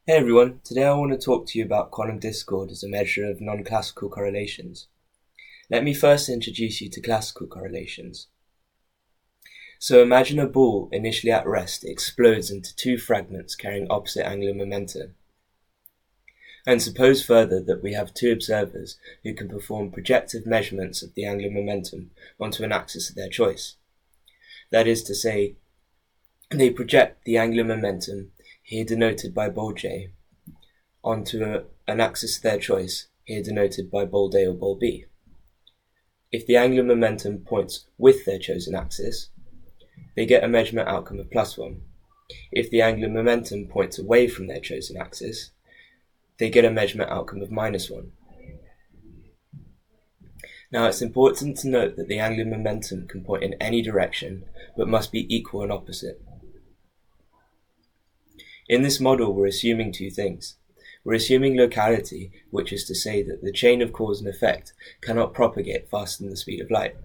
Hey everyone, today I want to talk to you about quantum discord as a measure of non-classical correlations. Let me first introduce you to classical correlations. So imagine a ball initially at rest explodes into two fragments carrying opposite angular momentum. And suppose further that we have two observers who can perform projective measurements of the angular momentum onto an axis of their choice. That is to say, they project the angular momentum, here denoted by bold J, onto an axis of their choice, here denoted by bold A or bold B. If the angular momentum points with their chosen axis, they get a measurement outcome of +1. If the angular momentum points away from their chosen axis, they get a measurement outcome of -1. Now it's important to note that the angular momentum can point in any direction, but must be equal and opposite. In this model, we're assuming two things. We're assuming locality, which is to say that the chain of cause and effect cannot propagate faster than the speed of light.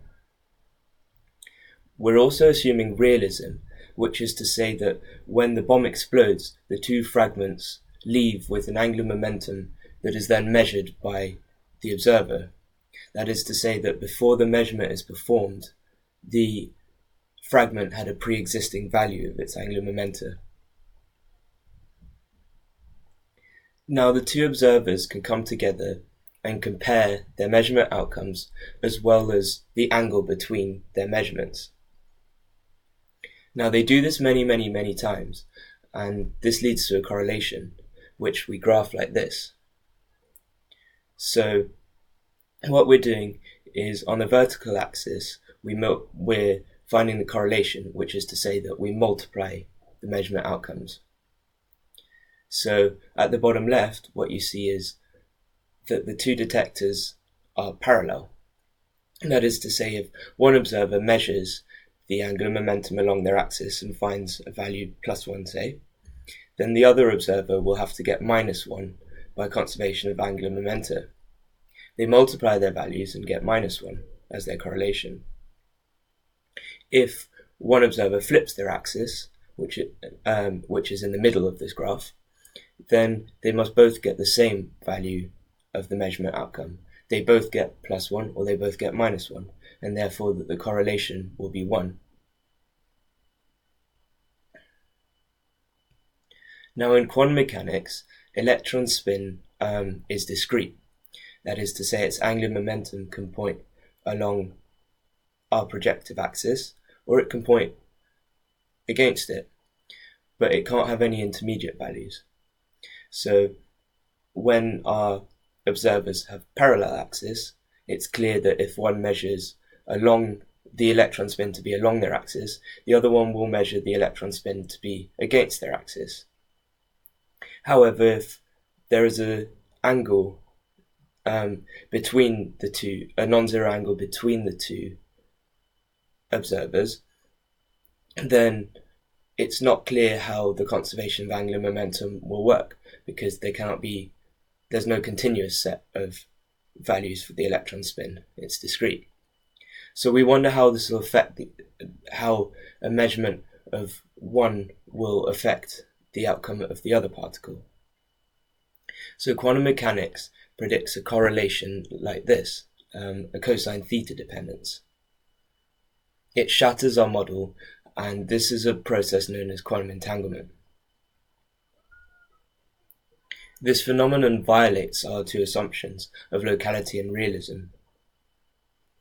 We're also assuming realism, which is to say that when the bomb explodes, the two fragments leave with an angular momentum that is then measured by the observer. That is to say that before the measurement is performed, the fragment had a pre-existing value of its angular momentum. Now the two observers can come together and compare their measurement outcomes as well as the angle between their measurements. Now they do this many times, and this leads to a correlation, which we graph like this. So what we're doing is on the vertical axis, we're finding the correlation, which is to say that we multiply the measurement outcomes. So at the bottom left, what you see is that the two detectors are parallel. And that is to say, if one observer measures the angular momentum along their axis and finds a value +1, say, then the other observer will have to get -1 by conservation of angular momentum. They multiply their values and get -1 as their correlation. If one observer flips their axis, which is in the middle of this graph, then they must both get the same value of the measurement outcome. They both get +1 or they both get -1, and therefore that the correlation will be 1. Now in quantum mechanics, electron spin is discrete. That is to say, its angular momentum can point along our projective axis, or it can point against it, but it can't have any intermediate values. So when our observers have parallel axes, it's clear that if one measures along the electron spin to be along their axis, the other one will measure the electron spin to be against their axis. However, if there is an angle between the two, a non-zero angle between the two observers, then it's not clear how the conservation of angular momentum will work, because there's no continuous set of values for the electron spin. It's discrete. So we wonder how this will affect how a measurement of one will affect the outcome of the other particle. So quantum mechanics predicts a correlation like this, a cosine theta dependence. It shatters our model, and this is a process known as quantum entanglement. This phenomenon violates our two assumptions of locality and realism.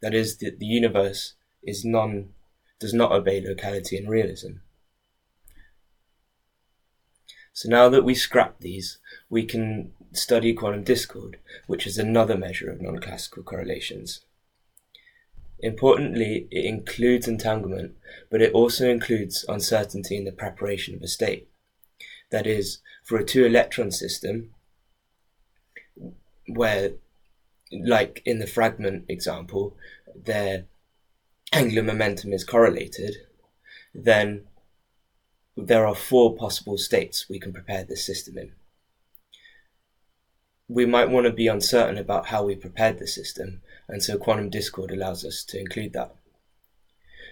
That is, that the universe does not obey locality and realism. So now that we scrap these, we can study quantum discord, which is another measure of non-classical correlations. Importantly, it includes entanglement, but it also includes uncertainty in the preparation of a state. That is, for a two-electron system, where, like in the fragment example, their angular momentum is correlated, then there are 4 possible states we can prepare this system in. We might want to be uncertain about how we prepared the system, and so quantum discord allows us to include that.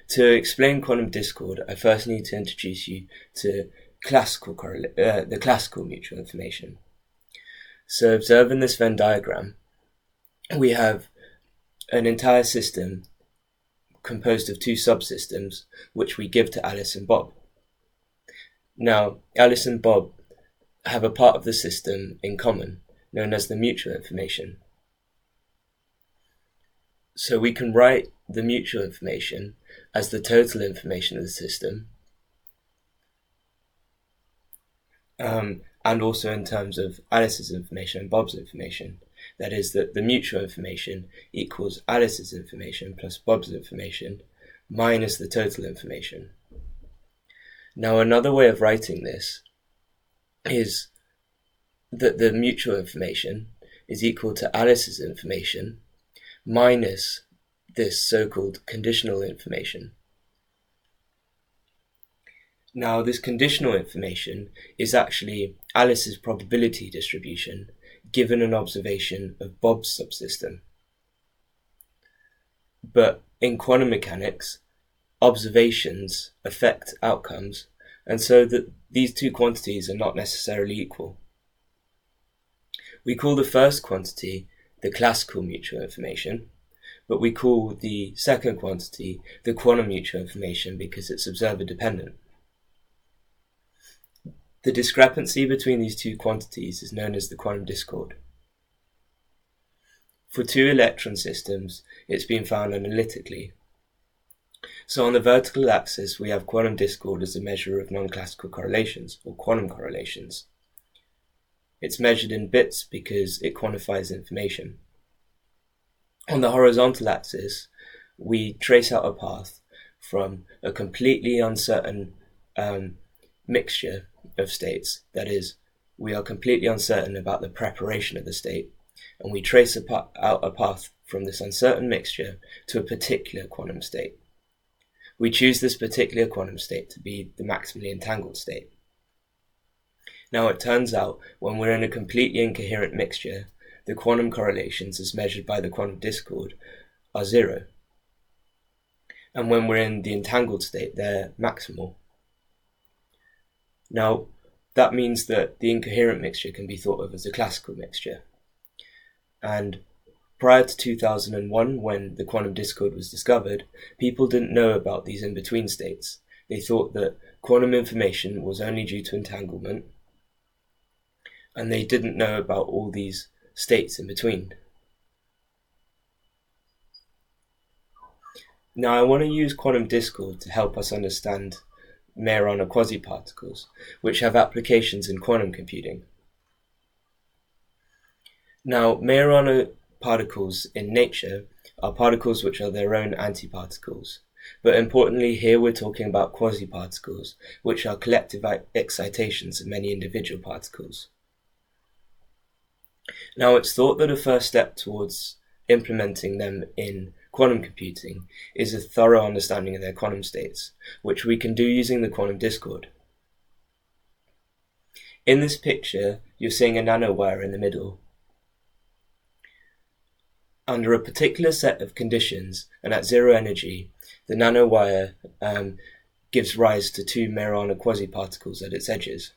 To explain quantum discord, I first need to introduce you to the classical mutual information. So observing this Venn diagram, we have an entire system composed of two subsystems, which we give to Alice and Bob. Now, Alice and Bob have a part of the system in common, known as the mutual information. So we can write the mutual information as the total information of the system, and also in terms of Alice's information and Bob's information. That is, that the mutual information equals Alice's information plus Bob's information minus the total information. Now, another way of writing this is that the mutual information is equal to Alice's information minus this so-called conditional information. Now, this conditional information is actually Alice's probability distribution given an observation of Bob's subsystem. But in quantum mechanics, observations affect outcomes, and so that these two quantities are not necessarily equal. We call the first quantity the classical mutual information, but we call the second quantity the quantum mutual information because it's observer dependent. The discrepancy between these two quantities is known as the quantum discord. For two electron systems, it's been found analytically. So on the vertical axis, we have quantum discord as a measure of non-classical correlations, or quantum correlations. It's measured in bits because it quantifies information. On the horizontal axis, we trace out a path from a completely uncertain mixture of states. That is, we are completely uncertain about the preparation of the state, and we trace out a path from this uncertain mixture to a particular quantum state. We choose this particular quantum state to be the maximally entangled state. Now, it turns out when we're in a completely incoherent mixture, the quantum correlations as measured by the quantum discord are zero. And when we're in the entangled state, they're maximal. Now, that means that the incoherent mixture can be thought of as a classical mixture. And prior to 2001, when the quantum discord was discovered, people didn't know about these in-between states. They thought that quantum information was only due to entanglement, and they didn't know about all these states in between. Now, I want to use quantum discord to help us understand Majorana quasi-particles, which have applications in quantum computing. Now, Majorana particles in nature are particles which are their own antiparticles, but importantly here we're talking about quasi-particles, which are collective excitations of many individual particles. Now, it's thought that a first step towards implementing them in quantum computing is a thorough understanding of their quantum states, which we can do using the quantum discord. In this picture, you're seeing a nanowire in the middle. Under a particular set of conditions and at zero energy, the nanowire gives rise to two Majorana quasi-particles at its edges.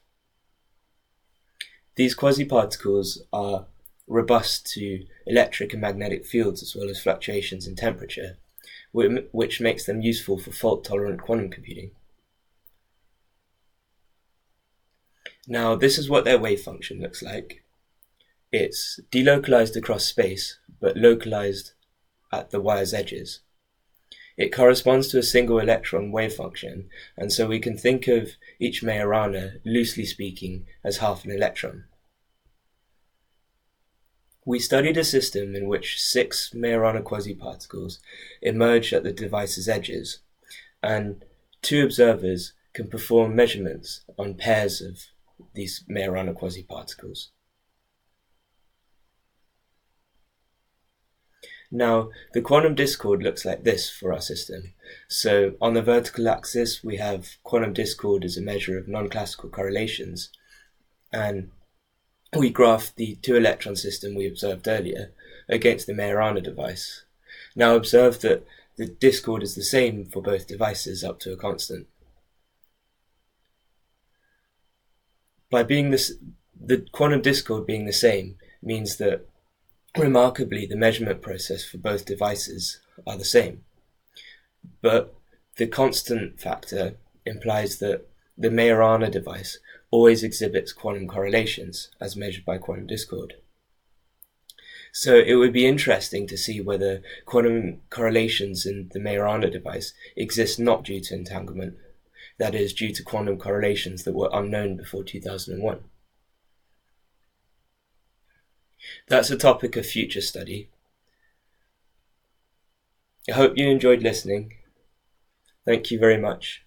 These quasi-particles are robust to electric and magnetic fields as well as fluctuations in temperature, which makes them useful for fault-tolerant quantum computing. Now, this is what their wave function looks like. It's delocalized across space, but localized at the wire's edges. It corresponds to a single electron wave function, and so we can think of each Majorana, loosely speaking, as half an electron. We studied a system in which 6 Majorana quasi-particles emerge at the device's edges, and 2 observers can perform measurements on pairs of these Majorana quasi-particles. Now, the quantum discord looks like this for our system. So on the vertical axis, we have quantum discord as a measure of non-classical correlations, and we graph the 2-electron system we observed earlier against the Majorana device. Now observe that the discord is the same for both devices up to a constant. By being this, the quantum discord being the same means that, remarkably, the measurement process for both devices are the same. But the constant factor implies that the Majorana device always exhibits quantum correlations as measured by quantum discord. So it would be interesting to see whether quantum correlations in the Majorana device exist not due to entanglement, that is, due to quantum correlations that were unknown before 2001. That's a topic of future study. I hope you enjoyed listening. Thank you very much.